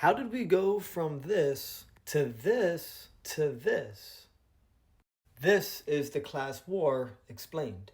How did we go from this to this to this? This is the class war explained.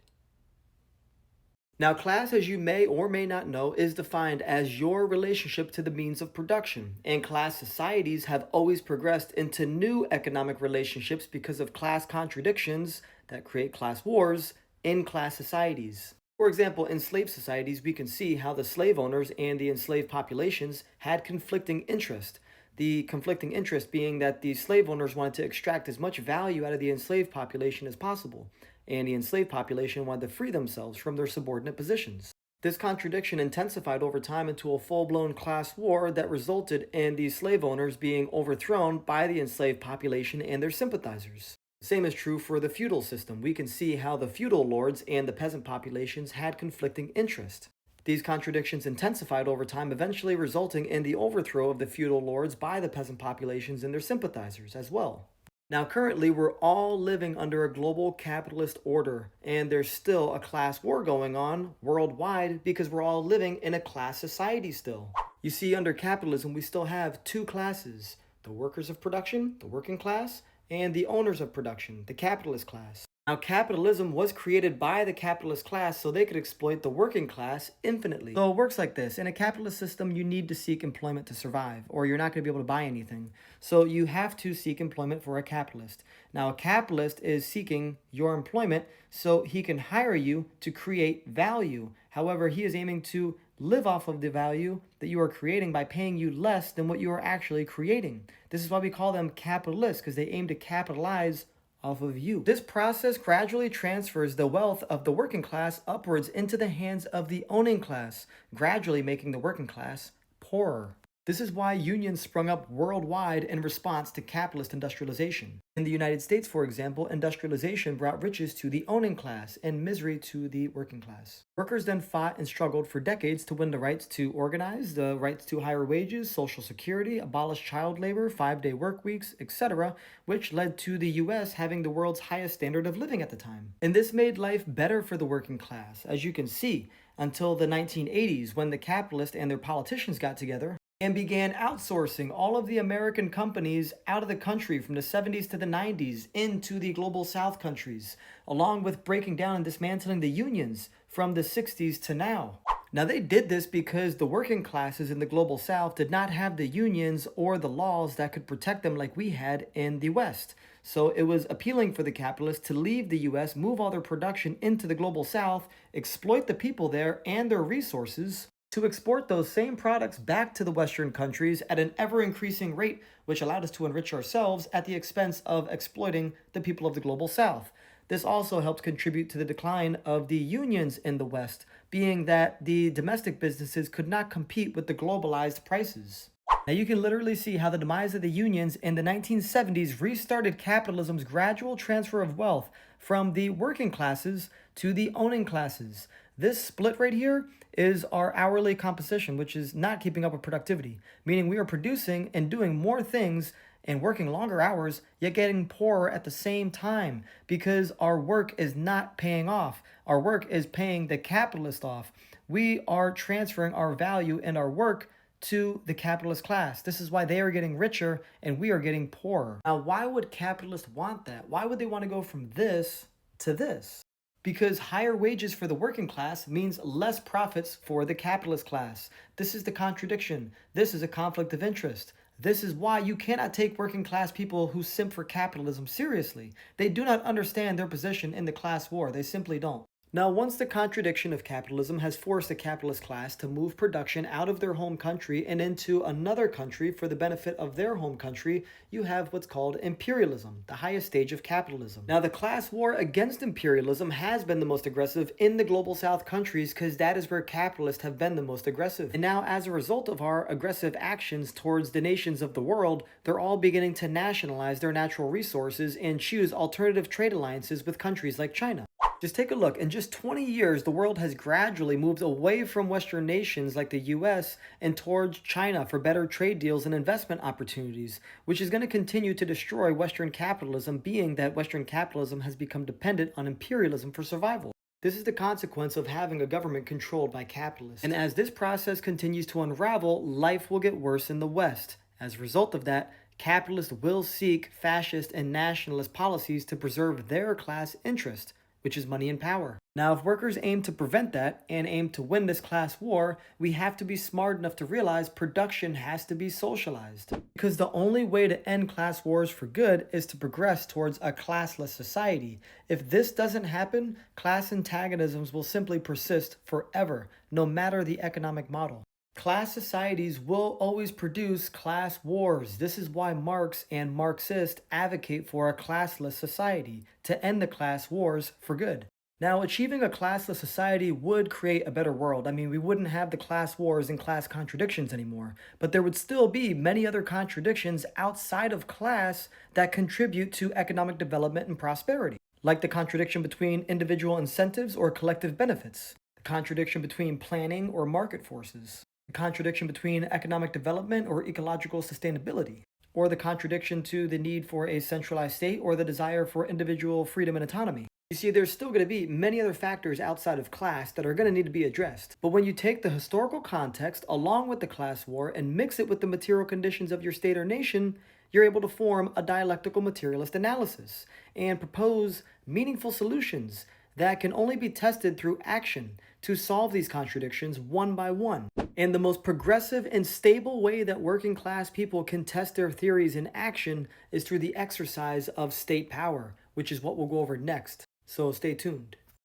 Now, class, as you may or may not know, is defined as your relationship to the means of production. And class societies have always progressed into new economic relationships because of class contradictions that create class wars in class societies. For example, in slave societies, we can see how the slave owners and the enslaved populations had conflicting interest. The conflicting interest being that the slave owners wanted to extract as much value out of the enslaved population as possible, and the enslaved population wanted to free themselves from their subordinate positions. This contradiction intensified over time into a full-blown class war that resulted in the slave owners being overthrown by the enslaved population and their sympathizers. The same is true for the feudal system. We can see how the feudal lords and the peasant populations had conflicting interest. These contradictions intensified over time, eventually resulting in the overthrow of the feudal lords by the peasant populations and their sympathizers as well. Now, currently, we're all living under a global capitalist order, and there's still a class war going on worldwide because we're all living in a class society still. You see, under capitalism, we still have two classes: the workers of production, the working class, and the owners of production, the capitalist class. Now, capitalism was created by the capitalist class so they could exploit the working class infinitely. So it works like this. In a capitalist system, you need to seek employment to survive, or you're not going to be able to buy anything. So you have to seek employment for a capitalist. Now, a capitalist is seeking your employment so he can hire you to create value. However, he is aiming to live off of the value that you are creating by paying you less than what you are actually creating. This is why we call them capitalists, because they aim to capitalize off of you. This process gradually transfers the wealth of the working class upwards into the hands of the owning class, gradually making the working class poorer. This is why unions sprung up worldwide in response to capitalist industrialization. In the United States, for example, industrialization brought riches to the owning class and misery to the working class. Workers then fought and struggled for decades to win the rights to organize, the rights to higher wages, social security, abolish child labor, 5-day work weeks, etc., which led to the US having the world's highest standard of living at the time. And this made life better for the working class, as you can see, until the 1980s when the capitalists and their politicians got together and began outsourcing all of the American companies out of the country from the 70s to the 90s into the global South countries, along with breaking down and dismantling the unions from the 60s to now. Now, they did this because the working classes in the global South did not have the unions or the laws that could protect them like we had in the West. So it was appealing for the capitalists to leave the US, move all their production into the global South, exploit the people there and their resources, to export those same products back to the Western countries at an ever-increasing rate, which allowed us to enrich ourselves at the expense of exploiting the people of the global South. This also helped contribute to the decline of the unions in the West, being that the domestic businesses could not compete with the globalized prices. Now, you can literally see how the demise of the unions in the 1970s restarted capitalism's gradual transfer of wealth from the working classes to the owning classes. This split right here is our hourly composition, which is not keeping up with productivity, meaning we are producing and doing more things and working longer hours, yet getting poorer at the same time because our work is not paying off. Our work is paying the capitalist off. We are transferring our value and our work to the capitalist class. This is why they are getting richer and we are getting poorer. Now, why would capitalists want that? Why would they want to go from this to this? Because higher wages for the working class means less profits for the capitalist class. This is the contradiction. This is a conflict of interest. This is why you cannot take working class people who simp for capitalism seriously. They do not understand their position in the class war. They simply don't. Now, once the contradiction of capitalism has forced the capitalist class to move production out of their home country and into another country for the benefit of their home country, you have what's called imperialism, the highest stage of capitalism. Now, the class war against imperialism has been the most aggressive in the global South countries because that is where capitalists have been the most aggressive. And now, as a result of our aggressive actions towards the nations of the world, they're all beginning to nationalize their natural resources and choose alternative trade alliances with countries like China. Just take a look. In just 20 years, the world has gradually moved away from Western nations like the US and towards China for better trade deals and investment opportunities, which is going to continue to destroy Western capitalism, being that Western capitalism has become dependent on imperialism for survival. This is the consequence of having a government controlled by capitalists. And as this process continues to unravel, life will get worse in the West. As a result of that, capitalists will seek fascist and nationalist policies to preserve their class interest, which is money and power. Now, if workers aim to prevent that and aim to win this class war, we have to be smart enough to realize production has to be socialized. Because the only way to end class wars for good is to progress towards a classless society. If this doesn't happen, class antagonisms will simply persist forever, no matter the economic model. Class societies will always produce class wars. This is why Marx and Marxists advocate for a classless society, to end the class wars for good. Now, achieving a classless society would create a better world. I mean, we wouldn't have the class wars and class contradictions anymore, but there would still be many other contradictions outside of class that contribute to economic development and prosperity, like the contradiction between individual incentives or collective benefits, the contradiction between planning or market forces, the contradiction between economic development or ecological sustainability, or the contradiction to the need for a centralized state or the desire for individual freedom and autonomy. You see, there's still going to be many other factors outside of class that are going to need to be addressed. But when you take the historical context along with the class war and mix it with the material conditions of your state or nation, you're able to form a dialectical materialist analysis and propose meaningful solutions that can only be tested through action to solve these contradictions one by one. And the most progressive and stable way that working class people can test their theories in action is through the exercise of state power, which is what we'll go over next. So stay tuned.